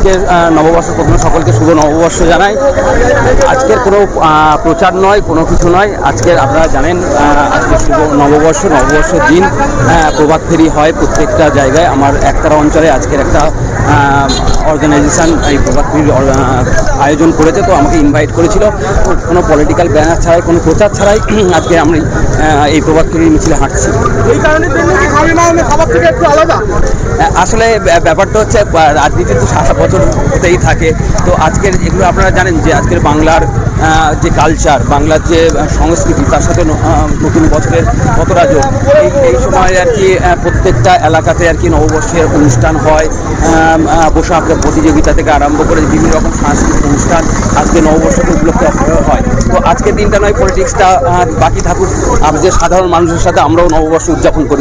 আজকের নববর্ষ প্রথমে সকলকে শুভ নববর্ষ জানাই। আজকের কোনো প্রচার নয়, কোনো কিছু নয়। আজকের আপনারা জানেন আজকে শুভ নববর্ষের দিন প্রভাত ফেরি হয় প্রত্যেকটা জায়গায়। আমার একতারা অঞ্চলে আজকের একটা অর্গানাইজেশান এই প্রভাত ফেরির আয়োজন করেছে, তো আমাকে ইনভাইট করেছিল। কোনো পলিটিক্যাল ব্যানার ছাড়াই, কোনো প্রচার ছাড়াই আজকে আমি এই প্রভাত ফেরির মিছিলে হাঁটছি। এই কারণে খাবার থেকে একটু আলাদা। আসলে ব্যাপারটা হচ্ছে রাজনীতি তো 60 বছর হতেই থাকে। তো আজকের এগুলো আপনারা জানেন যে আজকের বাংলার যে কালচার, বাংলার যে সংস্কৃতি, তার সাথে নতুন বছরের কতটা যোগ। এই সময় আর কি প্রত্যেকটা এলাকাতে আর কি নববর্ষের অনুষ্ঠান হয়। পোশাক প্রতিযোগিতা থেকে আরম্ভ করে বিভিন্ন রকম সাংস্কৃতিক অনুষ্ঠান আজকে নববর্ষকে উপলক্ষে হয়। তো আজকের দিনটা নয়, পলিটিক্সটা বাকি থাকুক, যে সাধারণ মানুষের সাথে আমরাও নববর্ষ উদযাপন করি।